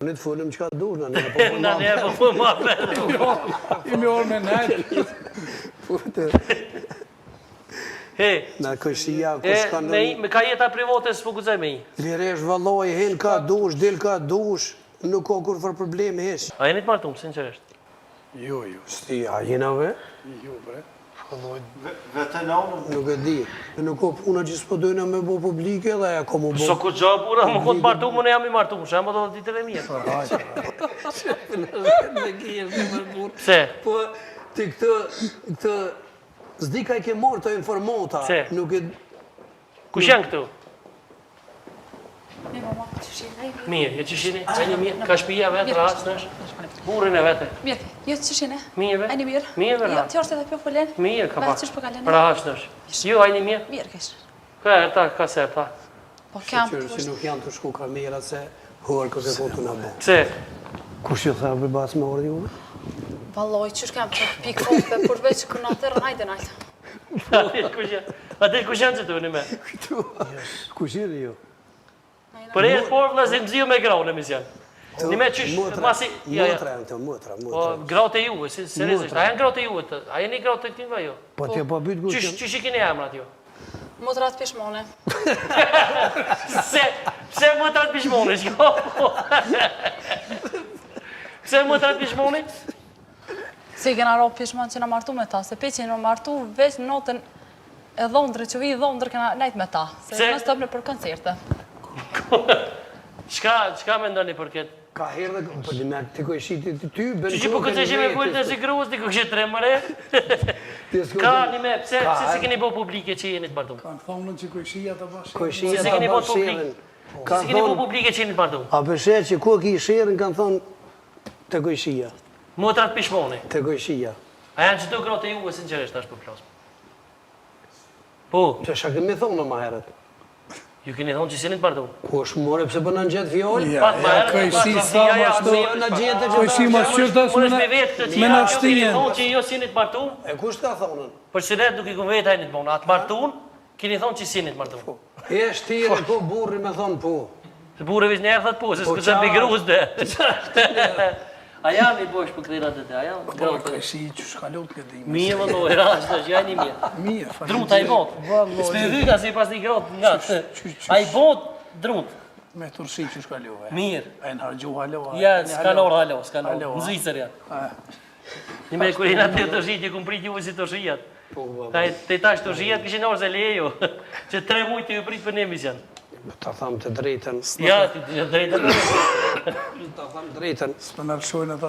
Në të folëm që ka dush, në njerë po ma vetë. Imi orë me nejtë. Në këshia, kush ka në... Me ka jeta private s'po guzaj me i. Liresh valloj, hen ka dush, del ka dush, nuk ka kur fër probleme hesh. A jeni të martum, sinqerisht? Jo. Sti, a jena ve? Jo, bre. Vete naunën? Nuk e di. Nuk ka puna që s'po dojna me bo publike dhe ja ka mu bo. So ku gjo bura, më këtë martum, më ne jam i martum, shemë do ditëve mija. Pse? Po, ti këtë... Zdi ka i ke morë të informata. Pse? Nuk e... Kush janë këtu? Mi mama, qëshini? Mirë, qëshini? Ajni mirë, ka shpija vetë, rahatës nësh? Burin e vete. Mirë, jo qëshini? Mirë, Ajni mirë? Mirë, Jo, të është edhe pjo pëllen? Mirë, ka pa. Qësh për kalen? Rahatës nësh. Jo, ajni mirë? Mirë kesh. Ka erta, ka se erta. Po kam Qërë si nuk janë të shku kamera se huar këtë kotu në bo. Pse? Kush ju tha për basë me ordi juve? Valloj, qësh kam të pikon për përveç këna të rënajtë najtë. Ate kush janë që të vëni me? Kush jeni ju? Për e por vëllazim zio me grau në mision. Një me qysh, masi... Motra janë të motra. Po, graut e juve, seriosisht, a janë graut e juve të? A jeni graut e këtinve jo? Po t'ja po bytë gushën. Qysh i kini emrat jo? Motrat pishmone. Pse motrat pishmone, shko? Pse motrat pishmone? Se i kena ro pishmon që na martu me ta, se pe që në martu veç notën e dhondrë, që vi dhondrë kena najtë me ta. Se në stop në për koncerte. Çka me ndoni për këtë? Ka herë dhe... Po një me të koj shiti të ty, bënë Që po këtë që me full të si gruës, të kështë tre mëre? Ka një me, pse si keni bo publike që jeni të bardum? Kanë thonën që kojshia të bashkë. Kojshia Si të keni bo bashkë publike? Si keni bo publike që jeni të bardum? A përshet që ku ki shirën kanë thonë të kojshia. Motrat pishmoni. Të kojshia. A janë që të grote juve, sinqerisht, tash për plasë. Po, Që shka kemi thonë ma herët. ju keni thonë që si jeni të bardum? Ku është more pëse për në në gjithë fjallë? Ja, kojshi sa ma shto. Në gjithë të Kojshi ma shqyrtas me në shtijen. Thonë që jo si jeni të bardum, E ku është ka thonën? për që ne nuk i këmë vetë hajni të bona. Atë bardun, keni thonë që si jeni të bardum. E shtire po burri me thonë po. Se burë vish njerë thët po, se s'ku që mbi gruz dhe. A janë i bosh për këthirat dhe te, a janë? Po, kojshi që shkallot këtë ime. Mije më dojë, rash të që janë i mije. Mije, falim. Drut a i bot. S'me vyka si pas një grot nga. A i bot, drut. Me turshi që shkallove. Mirë. A i në hargju halo. Ja, s'kalor halo, s'kalor. Në Zvicër janë. Një me kërina të të shqit, ju kumprit juve si të shqijat. Ka i të tash të shqijat, këshin orë se lejo. Që 3 mujtë ju prit për një mision. Ta thamë të drejten. Ja, të drejtën. Ta thamë drejten. Së për nërshojnë ata